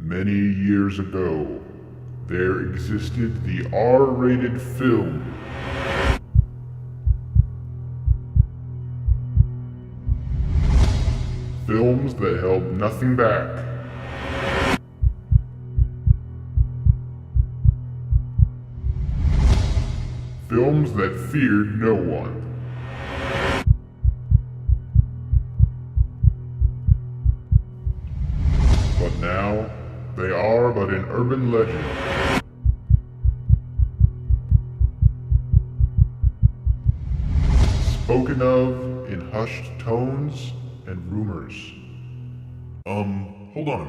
Many years ago, there existed the R-rated film. Films that held nothing back. Films that feared no one. But now, they are but an urban legend. Spoken of in hushed tones and rumors. Hold on a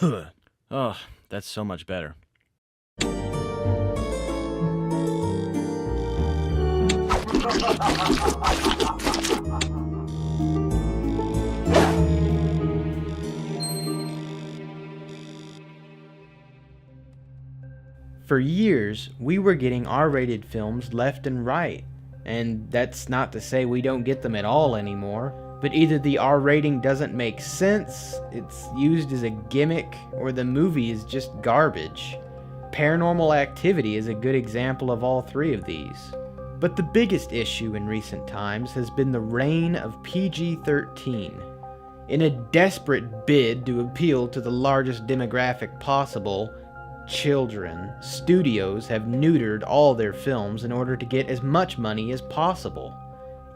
minute. Oh, that's so much better. For years, we were getting R-rated films left and right, and that's not to say we don't get them at all anymore, but either the R rating doesn't make sense, it's used as a gimmick, or the movie is just garbage. Paranormal Activity is a good example of all three of these. But the biggest issue in recent times has been the reign of PG-13. In a desperate bid to appeal to the largest demographic possible, children, studios have neutered all their films in order to get as much money as possible.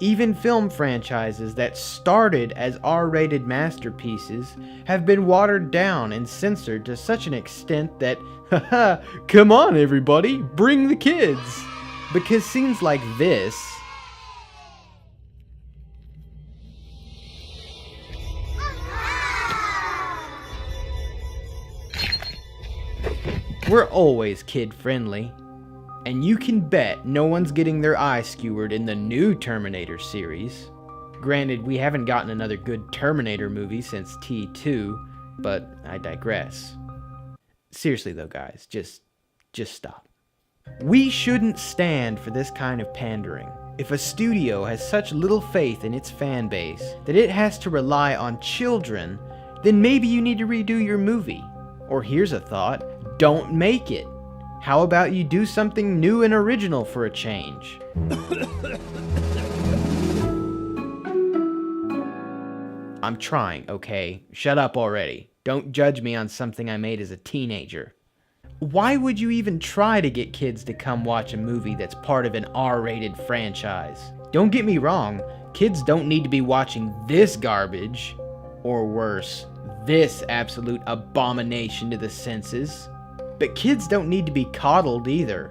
Even film franchises that started as R-rated masterpieces have been watered down and censored to such an extent that, haha, come on everybody, bring the kids! Because scenes like this we're always kid-friendly, and you can bet no one's getting their eye skewered in the new Terminator series. Granted, we haven't gotten another good Terminator movie since T2, but I digress. Seriously though, guys, just stop. We shouldn't stand for this kind of pandering. If a studio has such little faith in its fan base that it has to rely on children, then maybe you need to redo your movie. Or here's a thought, don't make it. How about you do something new and original for a change? I'm trying, okay? Shut up already. Don't judge me on something I made as a teenager. Why would you even try to get kids to come watch a movie that's part of an R-rated franchise? Don't get me wrong, kids don't need to be watching this garbage, or worse, this absolute abomination to the senses. But kids don't need to be coddled either.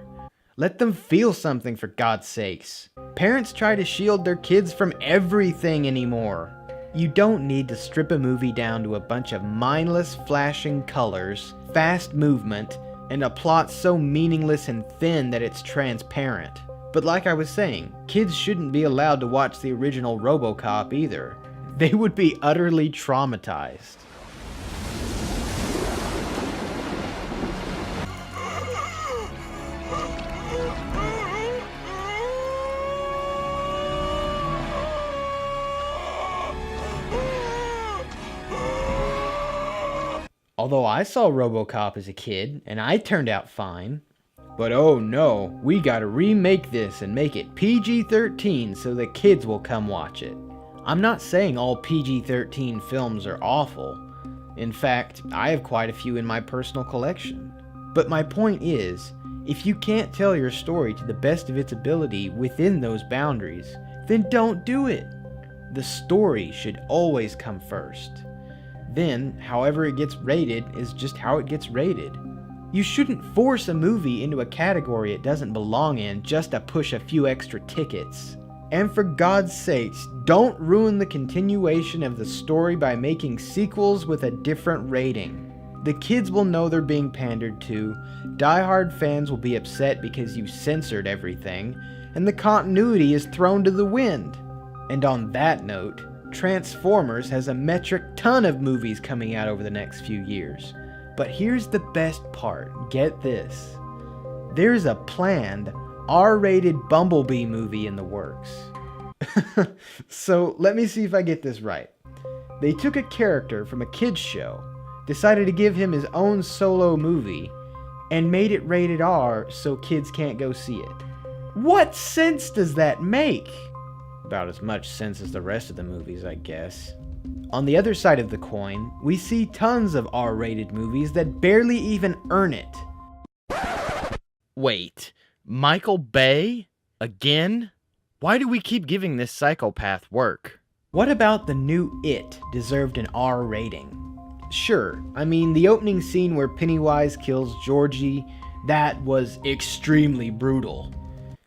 Let them feel something, for God's sakes. Parents try to shield their kids from everything anymore. You don't need to strip a movie down to a bunch of mindless flashing colors, fast movement, and a plot so meaningless and thin that it's transparent. But like I was saying, kids shouldn't be allowed to watch the original RoboCop either. They would be utterly traumatized. Although I saw RoboCop as a kid, and I turned out fine. But oh no, we gotta remake this and make it PG-13 so the kids will come watch it. I'm not saying all PG-13 films are awful. In fact, I have quite a few in my personal collection. But my point is, if you can't tell your story to the best of its ability within those boundaries, then don't do it. The story should always come first. Then, however it gets rated is just how it gets rated. You shouldn't force a movie into a category it doesn't belong in just to push a few extra tickets. And for God's sakes, don't ruin the continuation of the story by making sequels with a different rating. The kids will know they're being pandered to, die-hard fans will be upset because you censored everything, and the continuity is thrown to the wind. And on that note, Transformers has a metric ton of movies coming out over the next few years. But here's the best part, get this. There's a planned R-rated Bumblebee movie in the works. So let me see if I get this right. They took a character from a kids show, decided to give him his own solo movie, and made it rated R so kids can't go see it. What sense does that make? About as much sense as the rest of the movies, I guess. On the other side of the coin, we see tons of R-rated movies that barely even earn it. Wait, Michael Bay? Again? Why do we keep giving this psychopath work? What about the new It deserved an R rating? Sure, I mean, the opening scene where Pennywise kills Georgie, that was extremely brutal.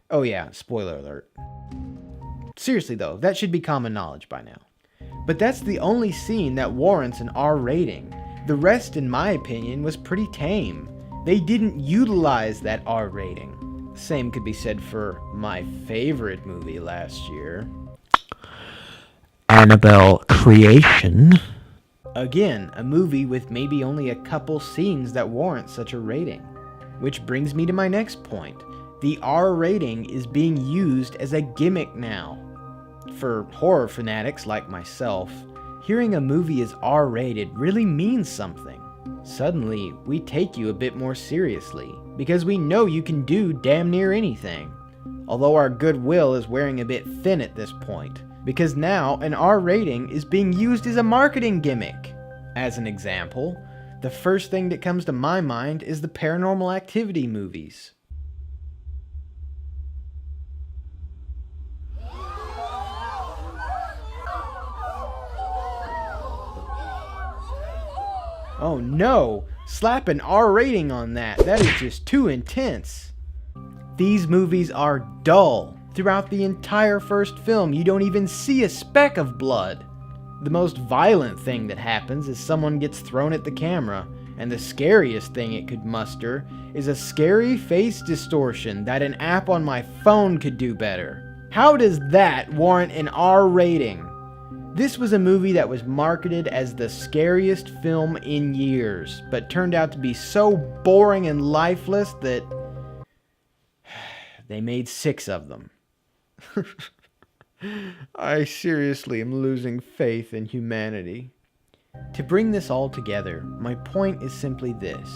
Oh yeah, spoiler alert. Seriously though, that should be common knowledge by now. But that's the only scene that warrants an R rating. The rest, in my opinion, was pretty tame. They didn't utilize that R rating. Same could be said for my favorite movie last year, Annabelle Creation. Again, a movie with maybe only a couple scenes that warrant such a rating. Which brings me to my next point. The R rating is being used as a gimmick now. For horror fanatics like myself, hearing a movie is R-rated really means something. Suddenly, we take you a bit more seriously, because we know you can do damn near anything. Although our goodwill is wearing a bit thin at this point, because now an R rating is being used as a marketing gimmick. As an example, the first thing that comes to my mind is the Paranormal Activity movies. Oh no! Slap an R rating on that. That is just too intense. These movies are dull. Throughout the entire first film, you don't even see a speck of blood. The most violent thing that happens is someone gets thrown at the camera, and the scariest thing it could muster is a scary face distortion that an app on my phone could do better. How does that warrant an R rating? This was a movie that was marketed as the scariest film in years, but turned out to be so boring and lifeless that they made 6 of them. I seriously am losing faith in humanity. To bring this all together, my point is simply this.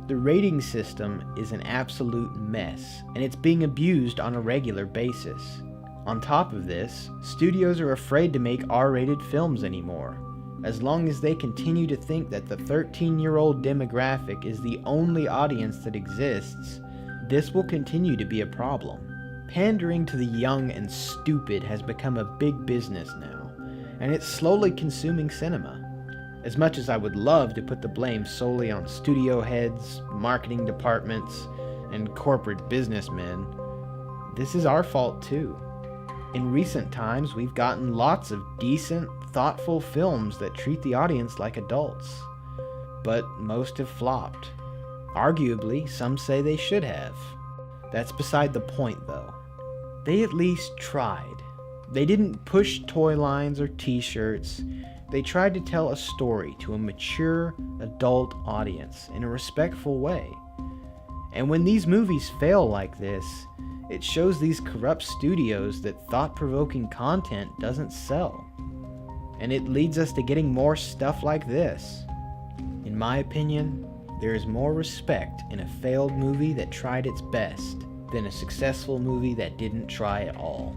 The rating system is an absolute mess, and it's being abused on a regular basis. On top of this, studios are afraid to make R-rated films anymore. As long as they continue to think that the 13-year-old demographic is the only audience that exists, this will continue to be a problem. Pandering to the young and stupid has become a big business now, and it's slowly consuming cinema. As much as I would love to put the blame solely on studio heads, marketing departments, and corporate businessmen, this is our fault too. In recent times, we've gotten lots of decent, thoughtful films that treat the audience like adults. But most have flopped. Arguably, some say they should have. That's beside the point, though. They at least tried. They didn't push toy lines or t-shirts. They tried to tell a story to a mature, adult audience in a respectful way. And when these movies fail like this, it shows these corrupt studios that thought-provoking content doesn't sell. And it leads us to getting more stuff like this. In my opinion, there is more respect in a failed movie that tried its best than a successful movie that didn't try at all.